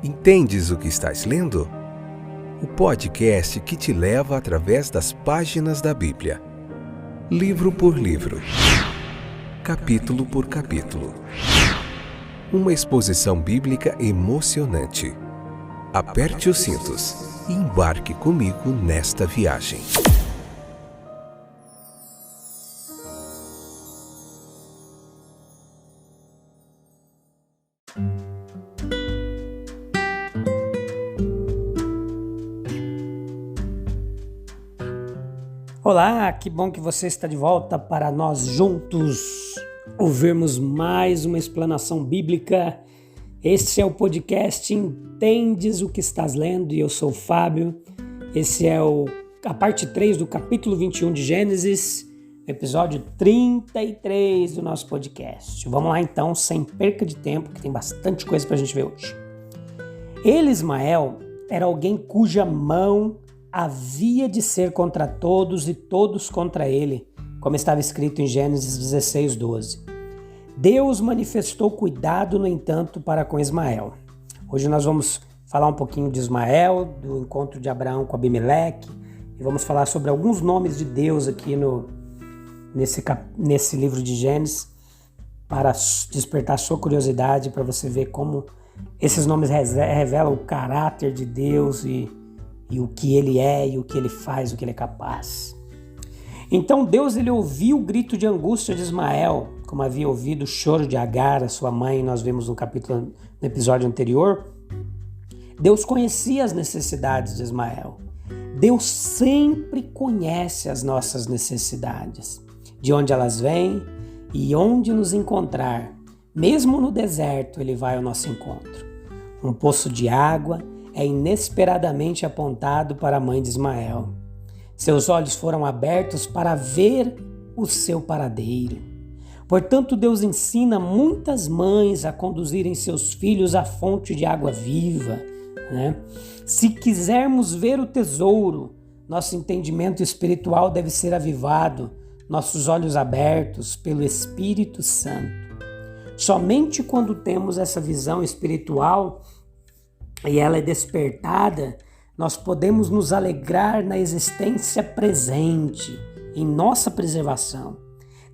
Entendes o que estás lendo? O podcast que te leva através das páginas da Bíblia. Livro por livro. Capítulo por capítulo. Uma exposição bíblica emocionante. Aperte os cintos e embarque comigo nesta viagem. Olá, que bom que você está de volta para nós juntos ouvirmos mais uma explanação bíblica. Esse é o podcast Entendes o que estás lendo e eu sou o Fábio. Esse é a parte 3 do capítulo 21 de Gênesis, episódio 33 do nosso podcast. Vamos lá então, sem perca de tempo, que tem bastante coisa para a gente ver hoje. Ele, Ismael, era alguém cuja mão havia de ser contra todos e todos contra ele, como estava escrito em Gênesis 16:12. Deus manifestou cuidado, no entanto, para com Ismael. Hoje nós vamos falar um pouquinho de Ismael, do encontro de Abraão com Abimeleque, e vamos falar sobre alguns nomes de Deus aqui nesse livro de Gênesis, para despertar sua curiosidade, para você ver como esses nomes revelam o caráter de Deus e o que ele é, e o que ele faz, o que ele é capaz. Então Deus ele ouviu o grito de angústia de Ismael, como havia ouvido o choro de Agar, a sua mãe, nós vimos no episódio anterior. Deus conhecia as necessidades de Ismael. Deus sempre conhece as nossas necessidades, de onde elas vêm e onde nos encontrar. Mesmo no deserto, ele vai ao nosso encontro. Um poço de água é inesperadamente apontado para a mãe de Ismael. Seus olhos foram abertos para ver o seu paradeiro. Portanto, Deus ensina muitas mães a conduzirem seus filhos à fonte de água viva, né? Se quisermos ver o tesouro, nosso entendimento espiritual deve ser avivado, nossos olhos abertos pelo Espírito Santo. Somente quando temos essa visão espiritual e ela é despertada, nós podemos nos alegrar na existência presente, em nossa preservação.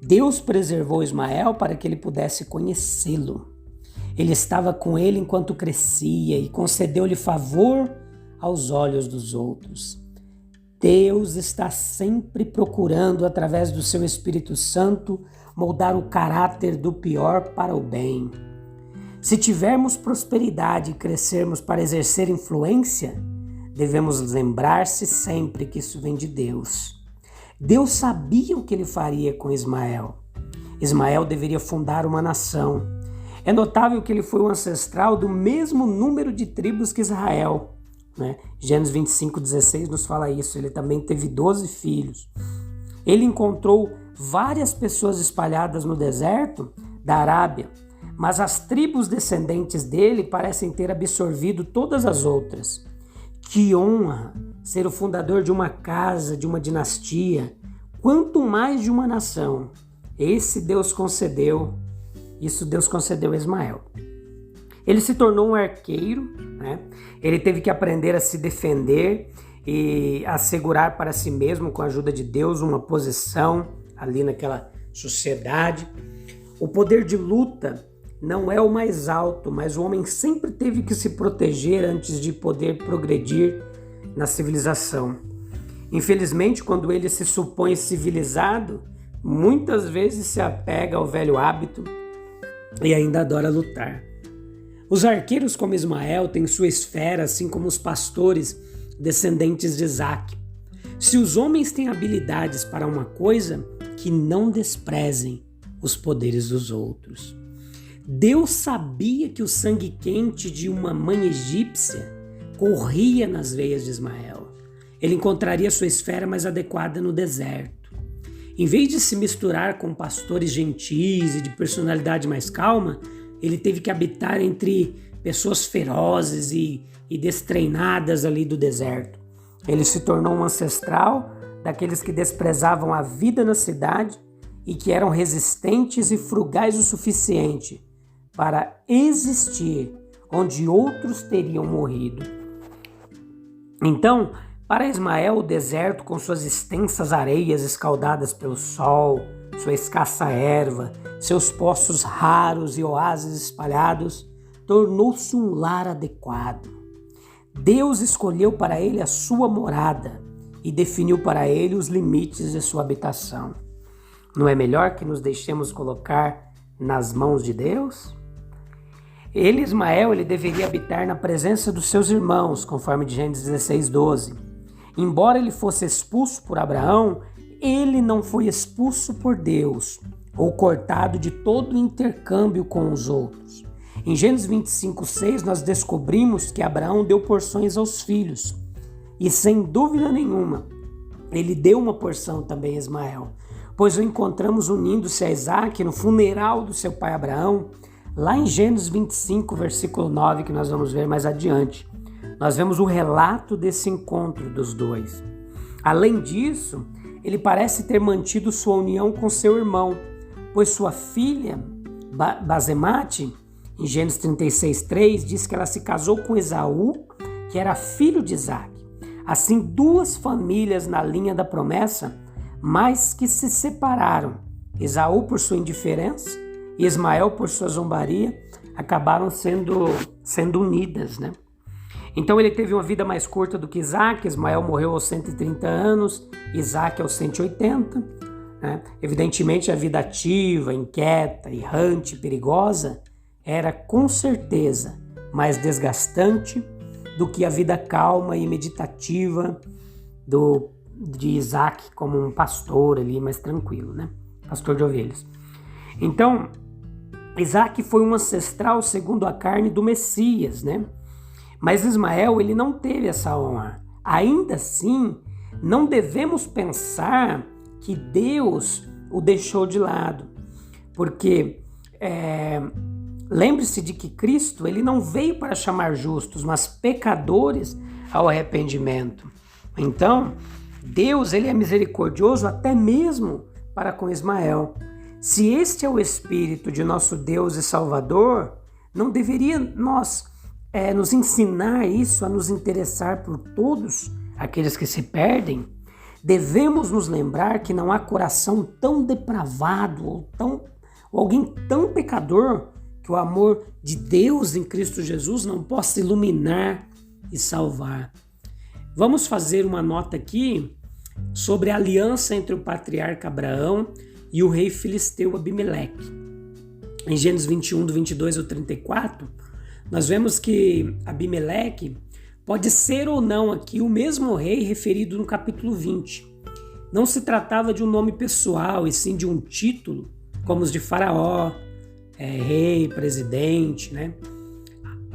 Deus preservou Ismael para que ele pudesse conhecê-lo. Ele estava com ele enquanto crescia e concedeu-lhe favor aos olhos dos outros. Deus está sempre procurando, através do seu Espírito Santo, moldar o caráter do pior para o bem. Se tivermos prosperidade e crescermos para exercer influência, devemos lembrar-se sempre que isso vem de Deus. Deus sabia o que ele faria com Ismael. Ismael deveria fundar uma nação. É notável que ele foi um ancestral do mesmo número de tribos que Israel, né? Gênesis 25:16 nos fala isso. Ele também teve 12 filhos. Ele encontrou várias pessoas espalhadas no deserto da Arábia, mas as tribos descendentes dele parecem ter absorvido todas as outras. Que honra ser o fundador de uma casa, de uma dinastia, quanto mais de uma nação. Isso Deus concedeu a Ismael. Ele se tornou um arqueiro, né? Ele teve que aprender a se defender e assegurar para si mesmo, com a ajuda de Deus, uma posição ali naquela sociedade. O poder de luta não é o mais alto, mas o homem sempre teve que se proteger antes de poder progredir na civilização. Infelizmente, quando ele se supõe civilizado, muitas vezes se apega ao velho hábito e ainda adora lutar. Os arqueiros como Ismael têm sua esfera, assim como os pastores descendentes de Isaac. Se os homens têm habilidades para uma coisa, que não desprezem os poderes dos outros. Deus sabia que o sangue quente de uma mãe egípcia corria nas veias de Ismael. Ele encontraria sua esfera mais adequada no deserto. Em vez de se misturar com pastores gentis e de personalidade mais calma, ele teve que habitar entre pessoas ferozes e destreinadas ali do deserto. Ele se tornou um ancestral daqueles que desprezavam a vida na cidade e que eram resistentes e frugais o suficiente para existir onde outros teriam morrido. Então, para Ismael, o deserto, com suas extensas areias escaldadas pelo sol, sua escassa erva, seus poços raros e oásis espalhados, tornou-se um lar adequado. Deus escolheu para ele a sua morada e definiu para ele os limites de sua habitação. Não é melhor que nos deixemos colocar nas mãos de Deus? Ismael, deveria habitar na presença dos seus irmãos, conforme de Gênesis 16:12. Embora ele fosse expulso por Abraão, ele não foi expulso por Deus, ou cortado de todo o intercâmbio com os outros. Em Gênesis 25:6, nós descobrimos que Abraão deu porções aos filhos. E sem dúvida nenhuma, ele deu uma porção também a Ismael, pois o encontramos unindo-se a Isaac no funeral do seu pai Abraão, lá em Gênesis 25, versículo 9, que nós vamos ver mais adiante. Nós vemos o relato desse encontro dos dois. Além disso, ele parece ter mantido sua união com seu irmão, pois sua filha, Basemate, em Gênesis 36:3, diz que ela se casou com Esaú, que era filho de Isaac. Assim, duas famílias na linha da promessa, mas que se separaram. Esaú por sua indiferença e Ismael por sua zombaria, acabaram sendo unidas, né? Então ele teve uma vida mais curta do que Isaac. Ismael morreu aos 130 anos, Isaac aos 180. Né? Evidentemente a vida ativa, inquieta, errante, perigosa era com certeza mais desgastante do que a vida calma e meditativa de Isaac como um pastor ali mais tranquilo, né? Pastor de ovelhas. Então, Isaac foi um ancestral segundo a carne do Messias, né? Mas Ismael, ele não teve essa honra. Ainda assim, não devemos pensar que Deus o deixou de lado. Porque lembre-se de que Cristo, ele não veio para chamar justos, mas pecadores ao arrependimento. Então, Deus, ele é misericordioso até mesmo para com Ismael. Se este é o Espírito de nosso Deus e Salvador, não deveria nos ensinar isso, a nos interessar por todos aqueles que se perdem? Devemos nos lembrar que não há coração tão depravado ou alguém tão pecador que o amor de Deus em Cristo Jesus não possa iluminar e salvar. Vamos fazer uma nota aqui sobre a aliança entre o patriarca Abraão e o rei filisteu Abimeleque. Em Gênesis 21, do 22 ao 34, nós vemos que Abimeleque pode ser ou não aqui o mesmo rei referido no capítulo 20. Não se tratava de um nome pessoal, e sim de um título, como os de Faraó, rei, presidente, né?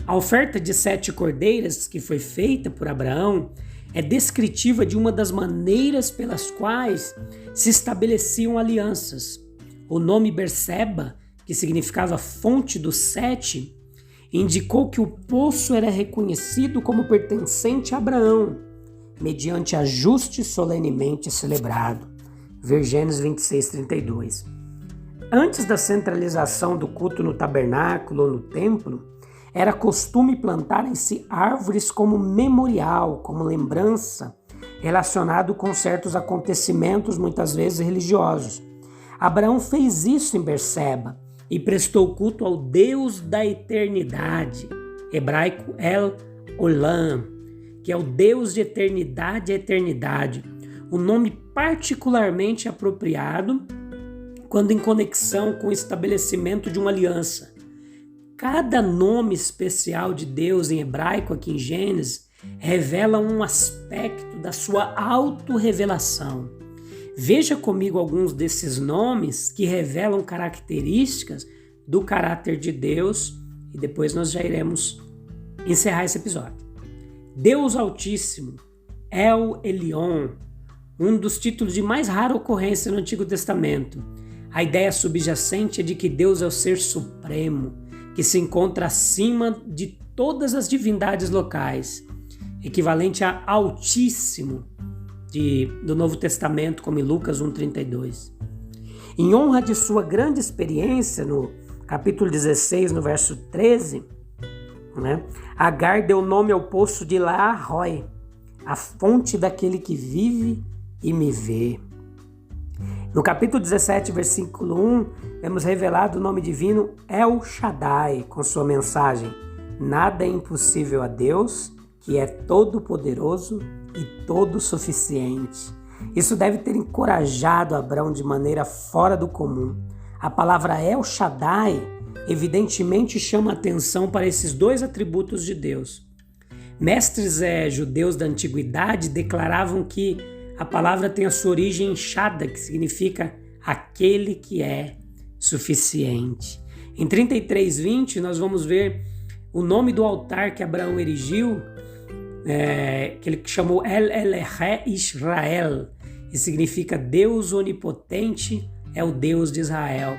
A oferta de 7 cordeiras que foi feita por Abraão é descritiva de uma das maneiras pelas quais se estabeleciam alianças. O nome Berseba, que significava fonte dos 7, indicou que o poço era reconhecido como pertencente a Abraão, mediante ajuste solenemente celebrado. Ver Gênesis 26:32. Antes da centralização do culto no tabernáculo ou no templo, era costume plantarem-se árvores como memorial, como lembrança, relacionado com certos acontecimentos, muitas vezes religiosos. Abraão fez isso em Berseba e prestou culto ao Deus da eternidade, hebraico El Olam, que é o Deus de eternidade a eternidade, um nome particularmente apropriado quando em conexão com o estabelecimento de uma aliança. Cada nome especial de Deus em hebraico aqui em Gênesis revela um aspecto da sua autorrevelação. Veja comigo alguns desses nomes que revelam características do caráter de Deus e depois nós já iremos encerrar esse episódio. Deus Altíssimo, El Elyon, um dos títulos de mais rara ocorrência no Antigo Testamento. A ideia subjacente é de que Deus é o ser supremo, que se encontra acima de todas as divindades locais, equivalente a Altíssimo do Novo Testamento, como em Lucas 1,32. Em honra de sua grande experiência, no capítulo 16, no verso 13, né? Agar deu nome ao poço de Laaroi, a fonte daquele que vive e me vê. No capítulo 17, versículo 1, vemos revelado o nome divino El Shaddai, com sua mensagem: nada é impossível a Deus, que é todo-poderoso e todo-suficiente. Isso deve ter encorajado Abrão de maneira fora do comum. A palavra El Shaddai evidentemente chama atenção para esses dois atributos de Deus. Mestres judeus da antiguidade declaravam que a palavra tem a sua origem em Shada, que significa aquele que é suficiente. Em 33:20 nós vamos ver o nome do altar que Abraão erigiu, que ele chamou El Elohe Israel, e significa Deus onipotente é o Deus de Israel.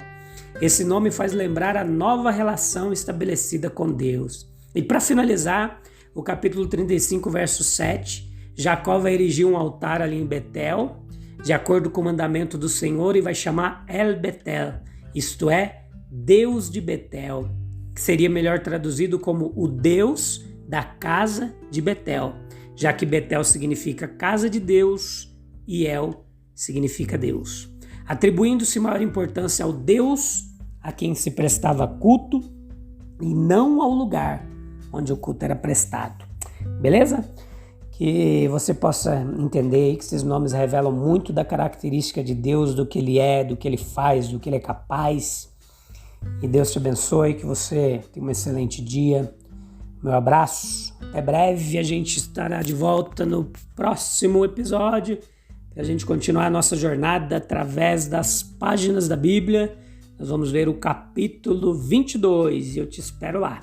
Esse nome faz lembrar a nova relação estabelecida com Deus. E para finalizar, o capítulo 35, verso 7, Jacó vai erigir um altar ali em Betel, de acordo com o mandamento do Senhor, e vai chamar El Betel, isto é, Deus de Betel, que seria melhor traduzido como o Deus da casa de Betel, já que Betel significa casa de Deus e El significa Deus, atribuindo-se maior importância ao Deus a quem se prestava culto e não ao lugar onde o culto era prestado. Beleza? Que você possa entender que esses nomes revelam muito da característica de Deus, do que Ele é, do que Ele faz, do que Ele é capaz. E Deus te abençoe, que você tenha um excelente dia. Meu abraço, até breve, a gente estará de volta no próximo episódio para a gente continuar a nossa jornada através das páginas da Bíblia. Nós vamos ver o capítulo 22 e eu te espero lá,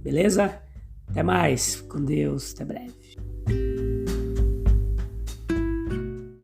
beleza? Até mais, com Deus, até breve.